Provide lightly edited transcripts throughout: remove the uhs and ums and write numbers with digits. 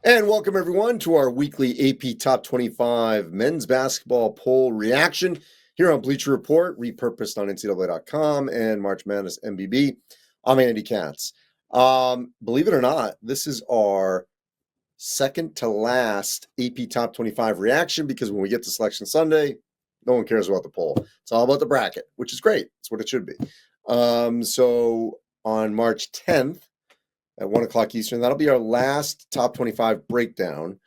And welcome everyone to our weekly AP Top 25 men's basketball poll reaction here on Bleacher Report, repurposed on NCAA.com and March Madness MBB. I'm Andy Katz. Believe it or not, this is our second to last AP Top 25 reaction because when we get to Selection Sunday, no one cares about the poll. It's all about the bracket, which is great. It's what it should be. So on March 10th, at 1 o'clock Eastern. That'll be our last top 25 breakdown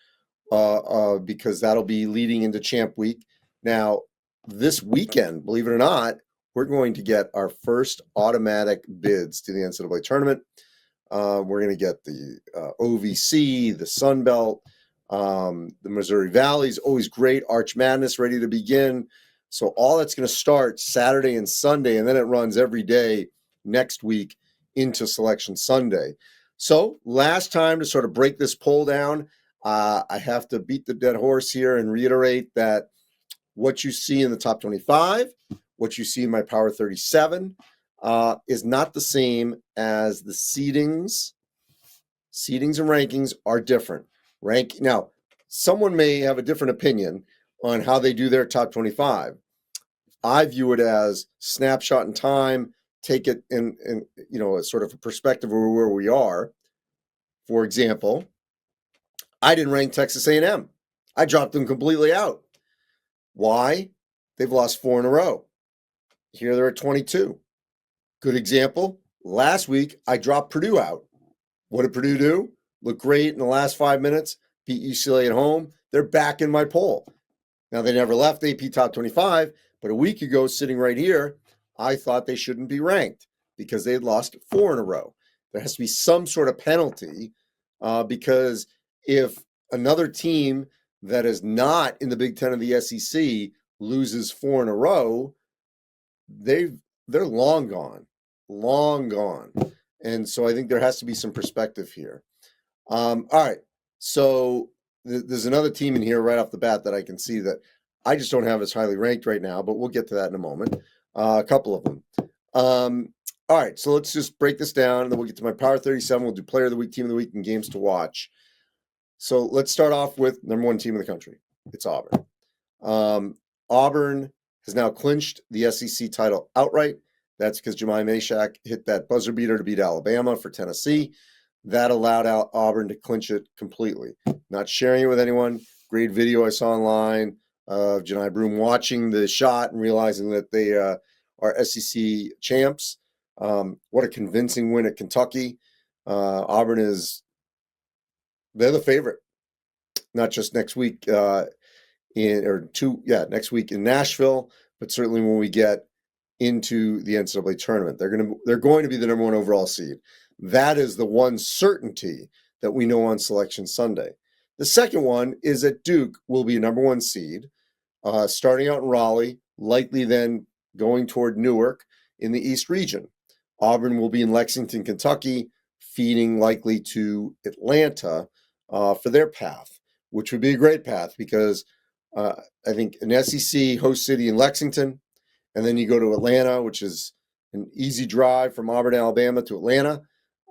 because that'll be leading into Champ Week. Now, this weekend, believe it or not, we're going to get our first automatic bids to the NCAA tournament. We're going to get the OVC, the Sun Belt, the Missouri Valley's always great, Arch Madness ready to begin. So all that's going to start Saturday and Sunday, and then it runs every day next week into Selection Sunday. So last time to sort of break this poll down, I have to beat the dead horse here and reiterate that what you see in the top 25, what you see in my Power 37 is not the same as the seedings. Seedings and rankings are different. Now, someone may have a different opinion on how they do their top 25. I view it as snapshot in time. Take it in a sort of a perspective of where we are. For example, I didn't rank Texas A&M. I dropped them completely out. Why? They've lost 4 in a row. Here they're at 22. Good example. Last week, I dropped Purdue out. What did Purdue do? Look great in the last 5 minutes. Beat UCLA at home. They're back in my poll. Now, they never left AP Top 25, but a week ago, sitting right here, I thought they shouldn't be ranked because they had lost 4 in a row. There has to be some sort of penalty because if another team that is not in the Big Ten of the SEC loses 4 in a row, they're long gone. And so I think there has to be some perspective here. All right, so there's another team in here right off the bat that I can see that I just don't have as highly ranked right now, but we'll get to that in a moment. A couple of them. All right, so let's just break this down, and then we'll get to my Power 37. We'll do Player of the Week, Team of the Week, and Games to Watch. So let's start off with number 1 team in the country. It's Auburn. Auburn has now clinched the SEC title outright. That's because Jemai Mashak hit that buzzer beater to beat Alabama for Tennessee. That allowed Auburn to clinch it completely. Not sharing it with anyone. Great video I saw online of Janai Broom watching the shot and realizing that they are SEC champs. What a convincing win at Kentucky. Auburn they're the favorite, not just next week next week in Nashville, but certainly when we get into the NCAA tournament. They're going to be the number 1 overall seed. That is the one certainty that we know on Selection Sunday. The second one is that Duke will be a number 1 seed, starting out in Raleigh, likely then going toward Newark in the East region. Auburn will be in Lexington, Kentucky, feeding likely to Atlanta for their path, which would be a great path because I think an SEC host city in Lexington, and then you go to Atlanta, which is an easy drive from Auburn, Alabama to Atlanta.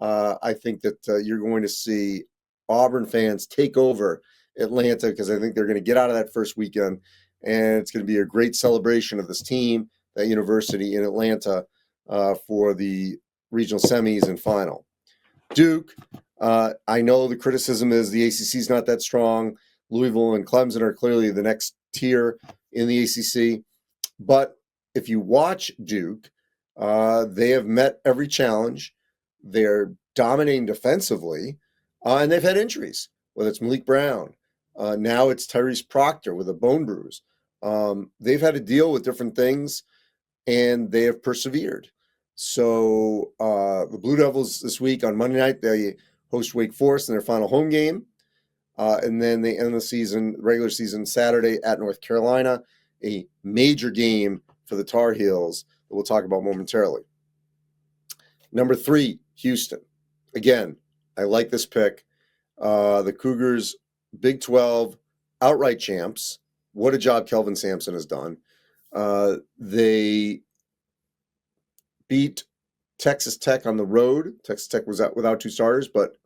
I think that you're going to see Auburn fans take over Atlanta because I think they're going to get out of that first weekend, and it's going to be a great celebration of this team, that university in Atlanta for the regional semis and final. Duke, I know the criticism is the ACC is not that strong. Louisville and Clemson are clearly the next tier in the ACC. But if you watch Duke, they have met every challenge. They're dominating defensively, and they've had injuries, whether it's Malik Brown. Now it's Tyrese Proctor with a bone bruise. They've had to deal with different things, and they have persevered. So the Blue Devils this week on Monday night, they host Wake Forest in their final home game. And then they end the regular season, Saturday at North Carolina, a major game for the Tar Heels that we'll talk about momentarily. Number 3, Houston. Again, I like this pick. The Cougars, Big 12, outright champs. What a job Kelvin Sampson has done. They beat Texas Tech on the road. Texas Tech was out without 2 starters, but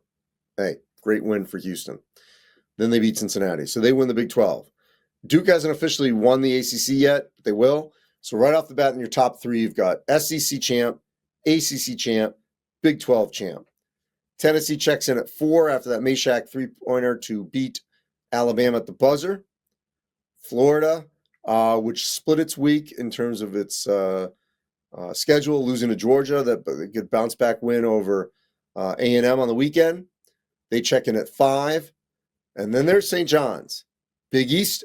hey, great win for Houston. Then they beat Cincinnati. So they win the Big 12. Duke hasn't officially won the ACC yet, but they will. So right off the bat in your top three, you've got SEC champ, ACC champ, Big 12 champ. Tennessee checks in at 4 after that Meshack three-pointer to beat Alabama at the buzzer. Florida, which split its week in terms of its schedule, losing to Georgia, that good bounce back win over A&M on the weekend. They check in at 5. And then there's St. John's, Big East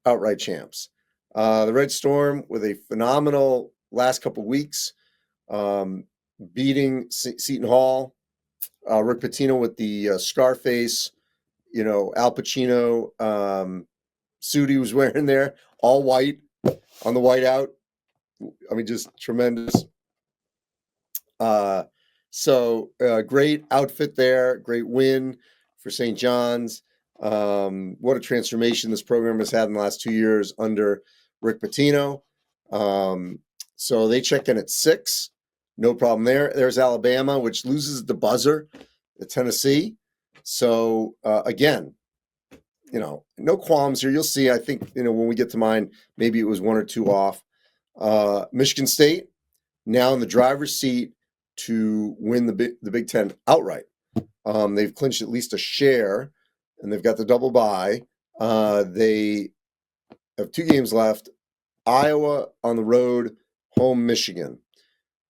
outright champs. The Red Storm with a phenomenal last couple weeks, beating Seton Hall. Rick Pitino with the Scarface, Al Pacino suit he was wearing there, all white on the whiteout. I mean, just tremendous. So great outfit there, great win for St. John's. What a transformation this program has had in the last 2 years under Rick Pitino. So they check in at 6. No problem there. There's Alabama, which loses the buzzer at Tennessee. So, again, no qualms here. You'll see, I think, when we get to mine, maybe it was 1 or 2 off. Michigan State now in the driver's seat to win the Big Ten outright. They've clinched at least a share, and they've got the double bye. They have 2 games left. Iowa on the road, home Michigan.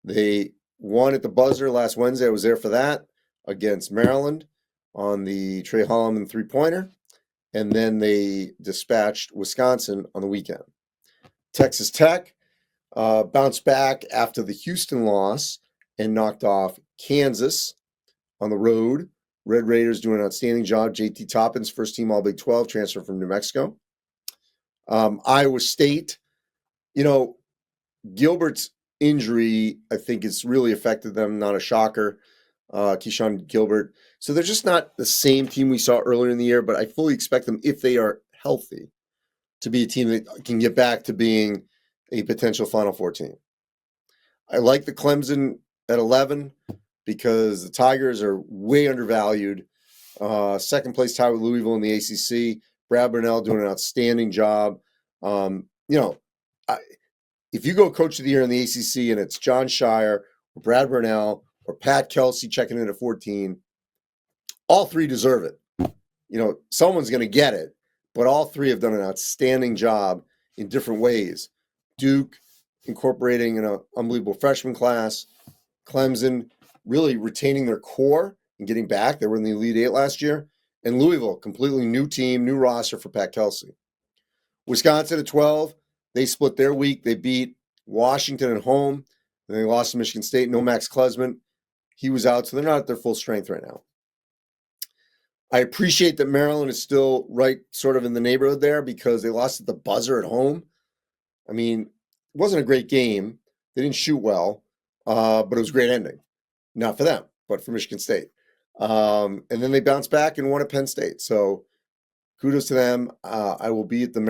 They won at the buzzer last Wednesday. I was there for that against Maryland on the Trey Holloman three-pointer. And then they dispatched Wisconsin on the weekend. Texas Tech bounced back after the Houston loss and knocked off Kansas on the road. Red Raiders doing an outstanding job. JT Toppin's first team All Big 12, transfer from New Mexico. Iowa State, Gilbert's injury, I think, has really affected them. Not a shocker. Keyshawn Gilbert. So they're just not the same team we saw earlier in the year, but I fully expect them, if they are healthy, to be a team that can get back to being a potential Final Four team. I like the Clemson at 11 because the Tigers are way undervalued. Second place tie with Louisville in the ACC. Brad Burnell doing an outstanding job. If you go Coach of the Year in the ACC and it's John Shire or Brad Burnell or Pat Kelsey checking in at 14, all 3 deserve it. Someone's going to get it, but all 3 have done an outstanding job in different ways. Duke incorporating an unbelievable freshman class. Clemson really retaining their core and getting back. They were in the Elite 8 last year. And Louisville, completely new team, new roster for Pat Kelsey. Wisconsin at 12, they split their week. They beat Washington at home. And they lost to Michigan State. No Max Klesman. He was out, so they're not at their full strength right now. I appreciate that Maryland is still right sort of in the neighborhood there because they lost at the buzzer at home. I mean, it wasn't a great game. They didn't shoot well, but it was a great ending. Not for them, but for Michigan State. And then they bounced back and won at Penn State. So kudos to them. I will be at the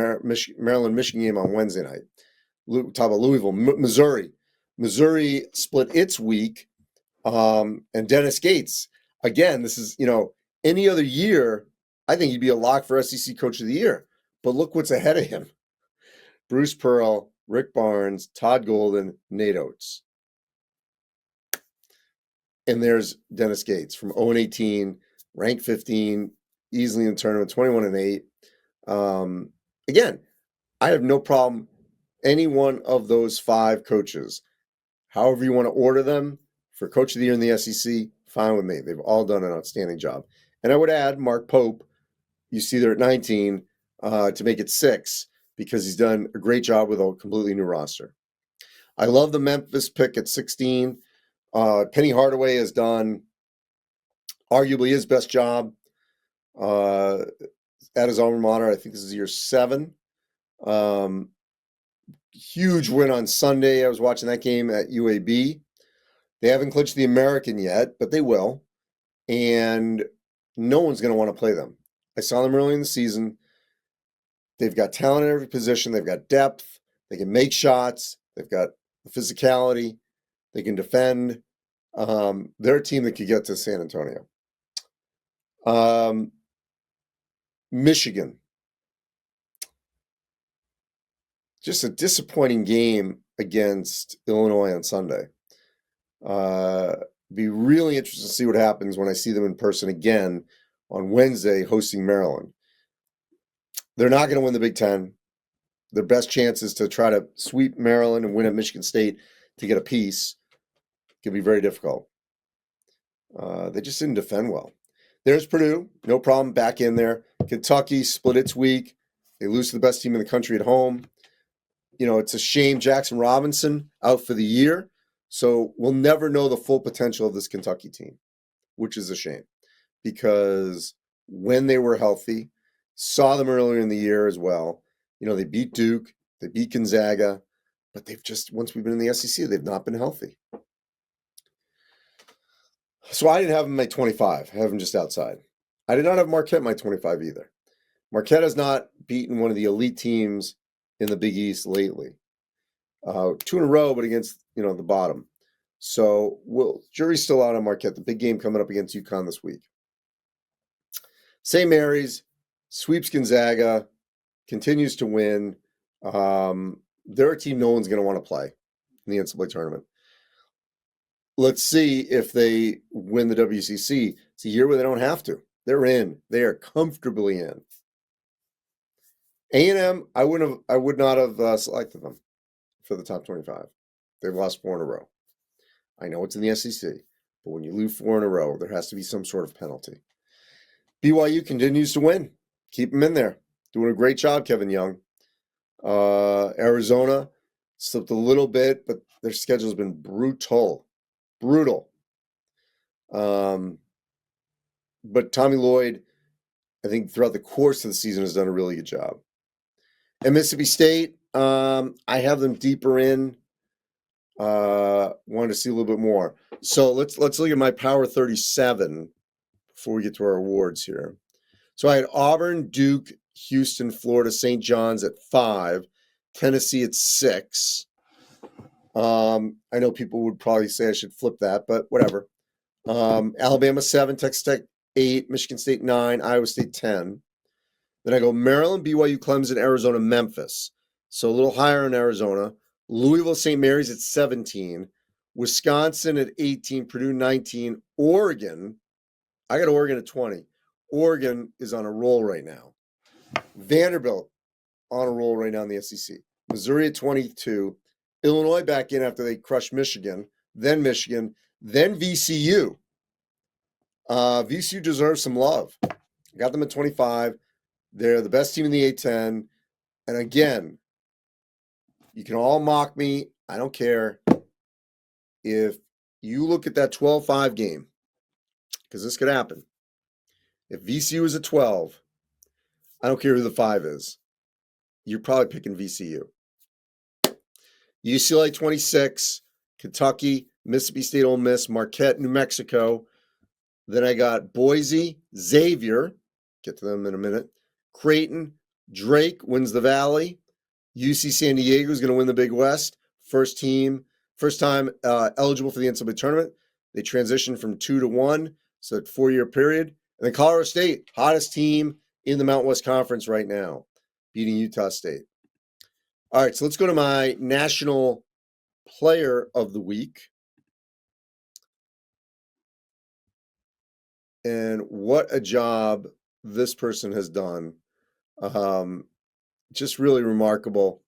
Maryland-Michigan game on Wednesday night. Talk about Louisville. Missouri. Missouri split its week. And Dennis Gates, again, this is, any other year, I think he'd be a lock for SEC Coach of the Year. But look what's ahead of him. Bruce Pearl, Rick Barnes, Todd Golden, Nate Oates. And there's Dennis Gates from 0-18, ranked 15, easily in the tournament, 21-8. Again, I have no problem any one of those 5 coaches. However you want to order them for Coach of the Year in the SEC, fine with me. They've all done an outstanding job. And I would add Mark Pope, you see there at 19, to make it 6 because he's done a great job with a completely new roster. I love the Memphis pick at 16. Penny Hardaway has done arguably his best job at his alma mater. I think this is year 7. Huge win on Sunday. I was watching that game at UAB. They haven't clinched the American yet, but they will. And no one's going to want to play them. I saw them early in the season. They've got talent at every position. They've got depth. They can make shots. They've got the physicality. They can defend. They're a team that could get to San Antonio. Michigan. Just a disappointing game against Illinois on Sunday. Be really interested to see what happens when I see them in person again on Wednesday hosting Maryland. They're not going to win the Big Ten. Their best chance is to try to sweep Maryland and win at Michigan State to get a piece. It can be very difficult. They just didn't defend well. There's Purdue, no problem, back in there. Kentucky split its week. They lose to the best team in the country at home. You know, it's a shame Jackson Robinson out for the year. So we'll never know the full potential of this Kentucky team, which is a shame because when they were healthy, saw them earlier in the year as well. You know, they beat Duke, they beat Gonzaga, but they've just, once we've been in the SEC, they've not been healthy. So I didn't have them at my 25. I have them just outside. I did not have Marquette at my 25 either. Marquette has not beaten one of the elite teams in the Big East lately. 2 in a row, but against, you know, the bottom. So jury's still out on Marquette. The big game coming up against UConn this week. St. Mary's sweeps Gonzaga, continues to win. They're a team no one's going to want to play in the NCAA tournament. Let's see if they win the WCC. It's a year where they don't have to. They're in. They are comfortably in. A&M, I would not have selected them for the top 25. They've lost 4 in a row. I know it's in the SEC, but when you lose 4 in a row, there has to be some sort of penalty. BYU continues to win. Keep them in there. Doing a great job, Kevin Young. Arizona slipped a little bit, but their schedule has been brutal. But Tommy Lloyd, I think throughout the course of the season, has done a really good job. And Mississippi State, I have them deeper in. Wanted to see a little bit more. So let's look at my Power 37 before we get to our awards here. So I had Auburn, Duke, Houston, Florida, St. John's at 5, Tennessee at 6. I know people would probably say I should flip that, but whatever. Alabama 7, Texas Tech 8, Michigan State 9, Iowa State 10. Then I go Maryland, BYU, Clemson, Arizona, Memphis. So a little higher in Arizona. Louisville, St. Mary's at 17. Wisconsin at 18. Purdue 19. Oregon. I got Oregon at 20. Oregon is on a roll right now. Vanderbilt on a roll right now in the SEC. Missouri at 22. Illinois back in after they crushed Michigan. Then VCU. VCU deserves some love. Got them at 25. They're the best team in the A-10. And again, you can all mock me. I don't care. If you look at that 12-5 game, because this could happen. If VCU is a 12, I don't care who the 5 is. You're probably picking VCU. UCLA 26, Kentucky, Mississippi State, Ole Miss, Marquette, New Mexico. Then I got Boise, Xavier. Get to them in a minute. Creighton, Drake wins the Valley. UC San Diego is going to win the Big West. First time eligible for the NCAA tournament. They transitioned from 2 to 1, so a 4-year period. And then Colorado State, hottest team in the Mountain West Conference right now, beating Utah State. All right, so let's go to my National Player of the Week. And what a job this person has done. Just really remarkable.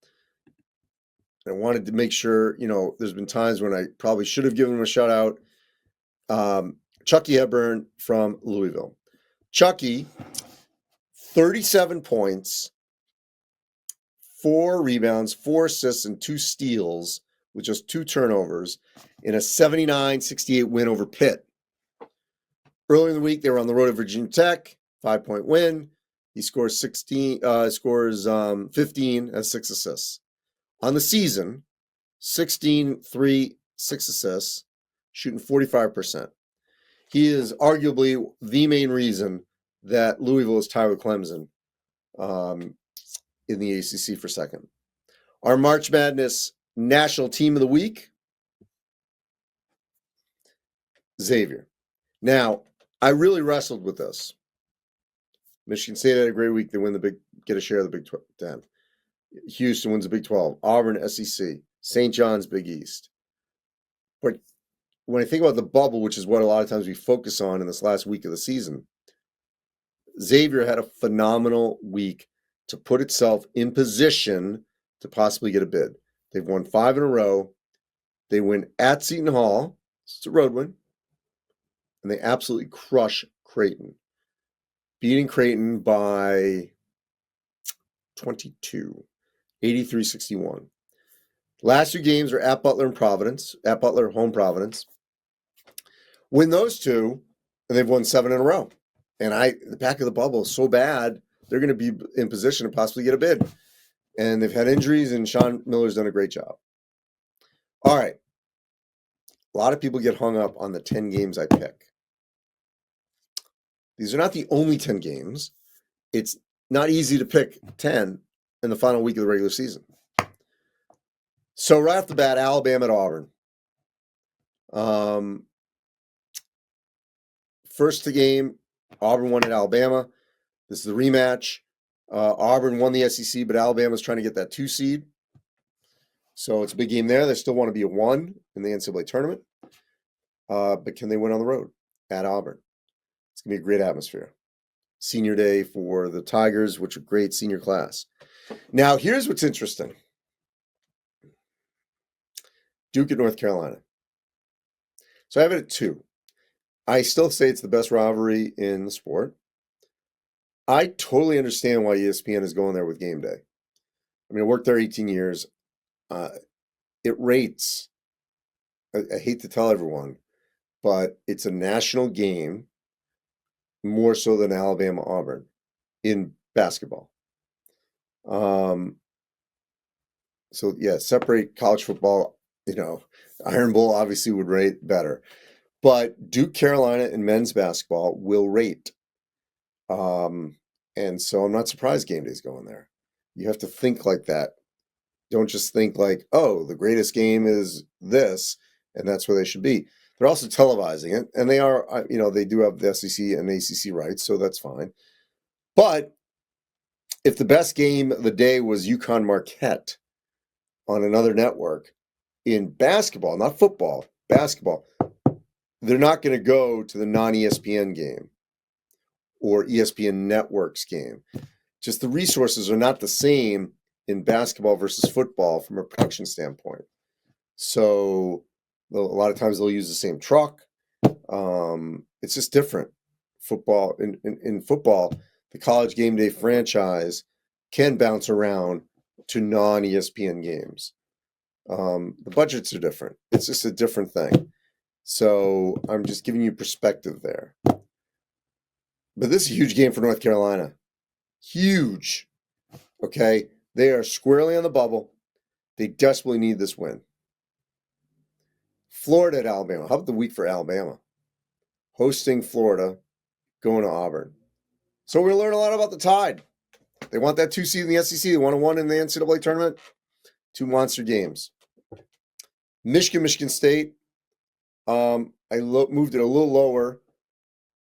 I wanted to make sure, there's been times when I probably should have given him a shout out. Chucky Hepburn from Louisville. Chucky, 37 points, 4 rebounds, 4 assists, and 2 steals with just 2 turnovers in a 79-68 win over Pitt. Earlier in the week, they were on the road at Virginia Tech, 5-point win. He scores 15 as 6 assists. On the season, 16, 3, 6 assists, shooting 45%. He is arguably the main reason that Louisville is tied with Clemson in the ACC for second. Our March Madness National Team of the Week, Xavier. Now, I really wrestled with this. Michigan State had a great week. They get a share of the Big 10. Houston wins the Big 12. Auburn, SEC. St. John's, Big East. But when I think about the bubble, which is what a lot of times we focus on in this last week of the season, Xavier had a phenomenal week to put itself in position to possibly get a bid. They've won 5 in a row. They win at Seton Hall. It's a road win. And they absolutely crush Creighton, beating Creighton by 22, 83-61. Last 2 games are at Butler and Providence, at Butler, home Providence. Win those 2, and they've won 7 in a row. And the back of the bubble is so bad, they're going to be in position to possibly get a bid. And they've had injuries, and Sean Miller's done a great job. All right. A lot of people get hung up on the 10 games I pick. These are not the only 10 games. It's not easy to pick 10 in the final week of the regular season. So right off the bat, Alabama at Auburn. First game, Auburn won at Alabama. This is the rematch. Auburn won the SEC, but Alabama's trying to get that 2 seed. So it's a big game there. They still want to be a 1 in the NCAA tournament. But can they win on the road at Auburn? It's going to be a great atmosphere. Senior day for the Tigers, which are a great senior class. Now, here's what's interesting. Duke at North Carolina. So I have it at 2. I still say it's the best rivalry in the sport. I totally understand why ESPN is going there with game day. I mean, I worked there 18 years. It rates. I hate to tell everyone, but it's a national game more so than Alabama-Auburn in basketball. So, yeah, separate college football. Iron Bowl obviously would rate better. But Duke Carolina in men's basketball will rate. And so I'm not surprised game day's going there. You have to think like that. Don't just think like, oh, the greatest game is this, and that's where they should be. They're also televising it, and they are, they do have the SEC and ACC rights, so that's fine. But if the best game of the day was UConn Marquette on another network in basketball, not football, basketball, they're not going to go to the non-ESPN game or ESPN Network's game. Just the resources are not the same in basketball versus football from a production standpoint. So a lot of times they'll use the same truck. It's just different. Football in football, the college game day franchise can bounce around to non-ESPN games. The budgets are different. It's just a different thing. So I'm just giving you perspective there. But this is a huge game for North Carolina. Huge. Okay? They are squarely on the bubble. They desperately need this win. Florida at Alabama. How about the week for Alabama? Hosting Florida, going to Auburn. So we're going to learn a lot about the Tide. They want that 2 seed in the SEC. They want a 1 in the NCAA tournament. 2 monster games. Michigan State. I moved it a little lower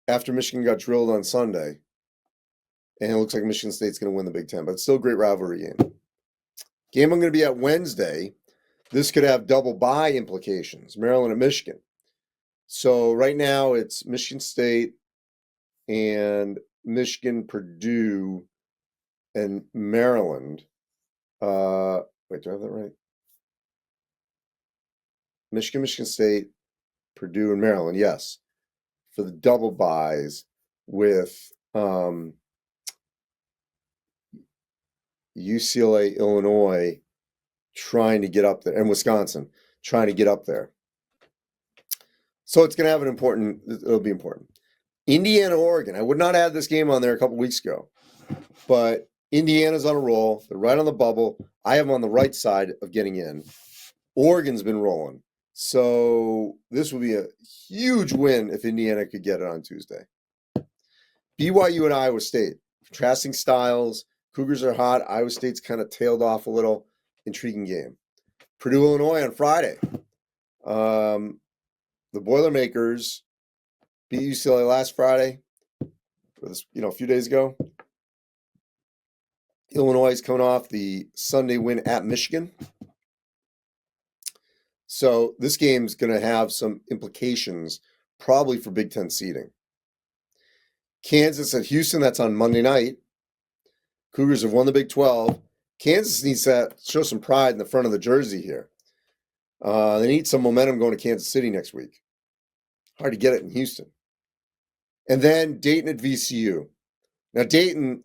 after Michigan got drilled on Sunday. And it looks like Michigan State's going to win the Big Ten. But it's still a great rivalry game. Game I'm going to be at Wednesday. This could have double bye implications. Maryland and Michigan. So right now it's Michigan State and Michigan, Purdue, and Maryland. Wait, do I have that right? Michigan State, Purdue, and Maryland, yes. For the double byes with UCLA, Illinois trying to get up there, and Wisconsin trying to get up there. So it's going to have it'll be important. Indiana, Oregon. I would not add this game on there a couple weeks ago, but Indiana's on a roll. They're right on the bubble. I have them on the right side of getting in. Oregon's been rolling. So this would be a huge win if Indiana could get it on Tuesday. BYU and Iowa State. Contrasting styles. Cougars are hot. Iowa State's kind of tailed off a little. Intriguing game. Purdue, Illinois on Friday. The Boilermakers beat UCLA last Friday. for this, a few days ago. Illinois is coming off the Sunday win at Michigan. So this game's going to have some implications probably for Big Ten seeding. Kansas at Houston, that's on Monday night. Cougars have won the Big 12. Kansas needs to show some pride in the front of the jersey here. They need some momentum going to Kansas City next week. Hard to get it in Houston. And then Dayton at VCU. Now, Dayton,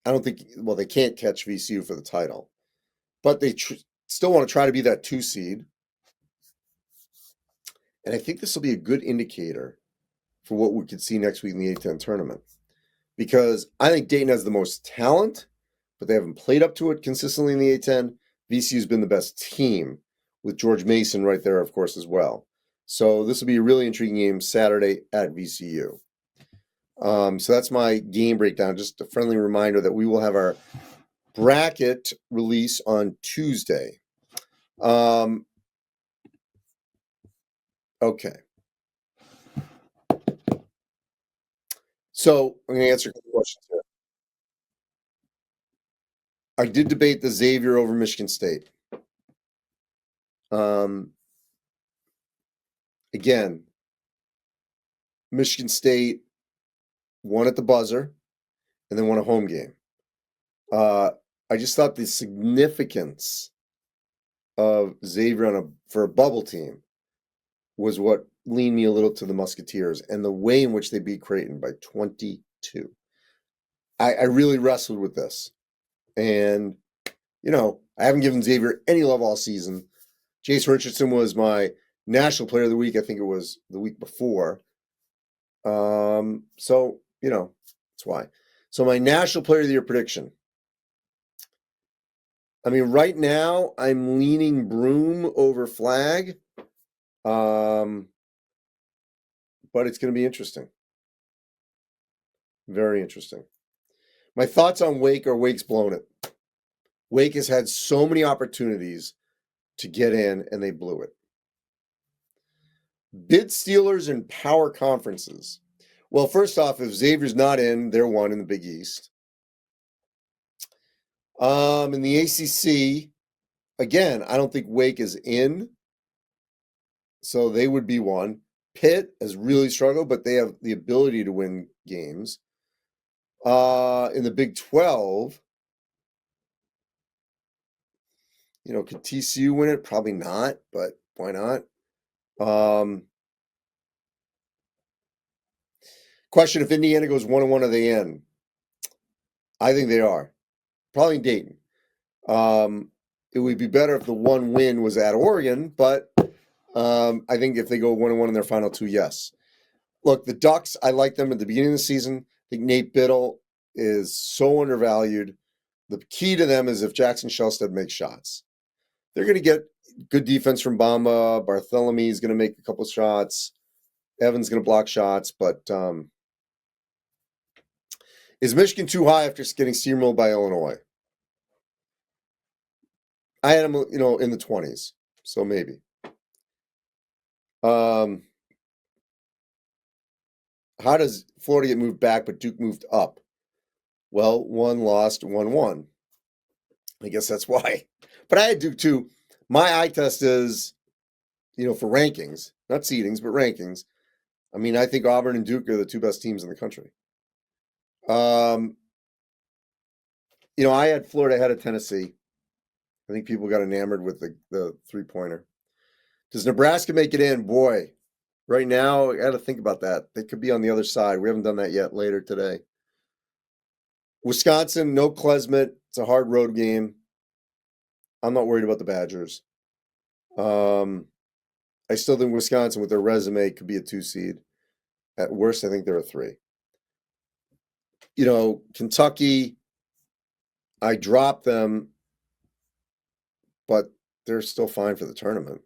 I don't think, they can't catch VCU for the title. But they still want to try to be that 2 seed. And I think this will be a good indicator for what we could see next week in the A-10 tournament. Because I think Dayton has the most talent, but they haven't played up to it consistently in the A-10. VCU's been the best team, with George Mason right there, of course, as well. So this will be a really intriguing game Saturday at VCU. So that's my game breakdown. Just a friendly reminder that we will have our bracket release on Tuesday. Okay. So I'm going to answer a couple questions here. I did debate the Xavier over Michigan State. Again, Michigan State won at the buzzer and then won a home game. I just thought the significance of Xavier for a bubble team was what leaned me a little to the Musketeers, and the way in which they beat Creighton by 22. I really wrestled with this. And, I haven't given Xavier any love all season. Jace Richardson was my National Player of the Week. I think it was the week before. So, that's why. So my National Player of the Year prediction. I mean, right now, I'm leaning Broom over Flag. But it's going to be interesting. Very interesting. My thoughts on Wake are Wake's blown it. Wake has had so many opportunities to get in, and they blew it. Bid stealers in power conferences. Well, first off, if Xavier's not in, they're one in the Big East. In the ACC, again, I don't think Wake is in, so they would be one. Pitt has really struggled, but they have the ability to win games. In the Big 12, could TCU win it? Probably not, but why not? Question, if Indiana goes 1-1, are they in? I think they are. Probably Dayton. It would be better if the one win was at Oregon, but I think if they go 1-1 in their final 2, yes. Look, the Ducks, I like them at the beginning of the season. I think Nate Biddle is so undervalued. The key to them is if Jackson Shelstead makes shots. They're going to get good defense from Bamba. Bartholomew is going to make a couple shots. Evan's going to block shots. But is Michigan too high after getting steamrolled by Illinois? I had them, in the 20s. So maybe. How does Florida get moved back, but Duke moved up? Well, one lost, 1 won. I guess that's why. But I had Duke too. My eye test is, for rankings, not seedings, but rankings. I mean, I think Auburn and Duke are the 2 best teams in the country. I had Florida ahead of Tennessee. I think people got enamored with the 3-pointer. Does Nebraska make it in? Boy, right now, I got to think about that. They could be on the other side. We haven't done that yet. Later today. Wisconsin, no Klesmit. It's a hard road game. I'm not worried about the Badgers. I still think Wisconsin, with their resume, could be a 2 seed. At worst, I think they're a 3. Kentucky, I dropped them, but they're still fine for the tournament.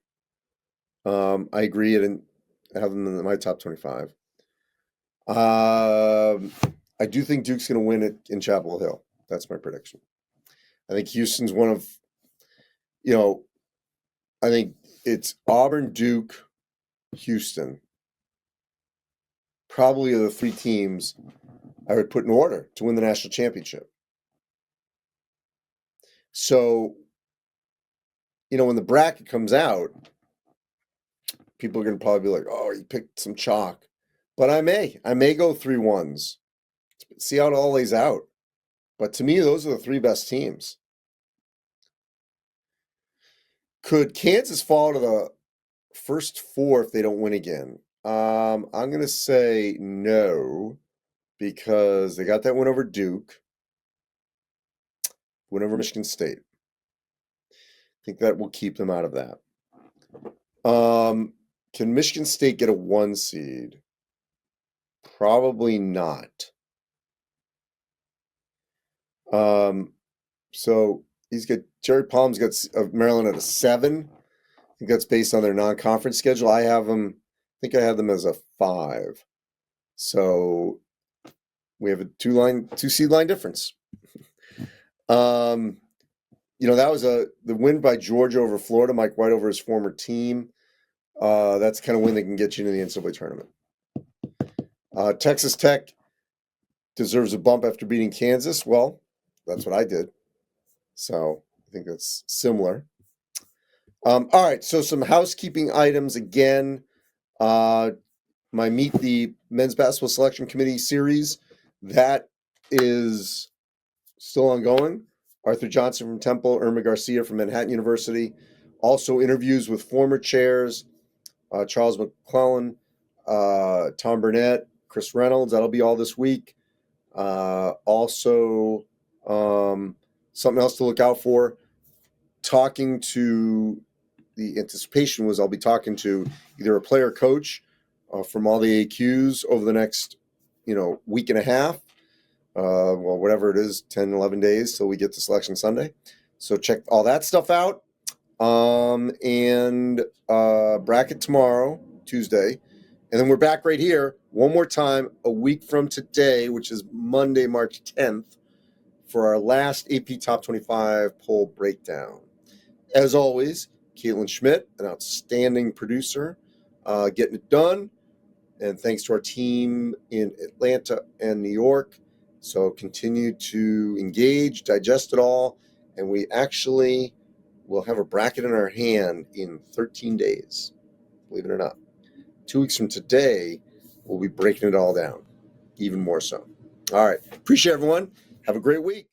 I agree. I didn't have them in my top 25. I do think Duke's going to win it in Chapel Hill. That's my prediction. I think Houston's one of, I think it's Auburn, Duke, Houston. Probably are the 3 teams I would put in order to win the national championship. So, when the bracket comes out, people are going to probably be like, "Oh, you picked some chalk," but I may go 3-1s. See how it all lays out. But to me, those are the three best teams. Could Kansas fall to the first four if they don't win again? I'm going to say no, because they got that win over Duke, win over Michigan State. I think that will keep them out of that. Can Michigan State get a 1 seed? Probably not. So Jerry Palm's got Maryland at a 7. I think that's based on their non-conference schedule. I have them. I think I had them as a 5. So we have a 2 seed line difference. That was the win by Georgia over Florida. Mike White over his former team. That's the kind of win that can get you into the NCAA tournament. Texas Tech deserves a bump after beating Kansas. Well, that's what I did. So I think that's similar. All right, so some housekeeping items again. My Meet the Men's Basketball Selection Committee series, that is still ongoing. Arthur Johnson from Temple, Irma Garcia from Manhattan University. Also interviews with former chairs, Charles McClellan, Tom Burnett, Chris Reynolds. That'll be all this week. Also, something else to look out for. The anticipation was I'll be talking to either a player coach from all the AQs over the next, week and a half. Whatever it is, 10, 11 days till we get to Selection Sunday. So check all that stuff out. And bracket tomorrow, Tuesday. And then we're back right here one more time a week from today, which is Monday, March 10th, for our last AP Top 25 poll breakdown. As always, Caitlin Schmidt, an outstanding producer, getting it done. And thanks to our team in Atlanta and New York. So continue to engage, digest it all, and we actually will have a bracket in our hand in 13 days, believe it or not. 2 weeks from today, we'll be breaking it all down, even more so. All right. Appreciate everyone. Have a great week.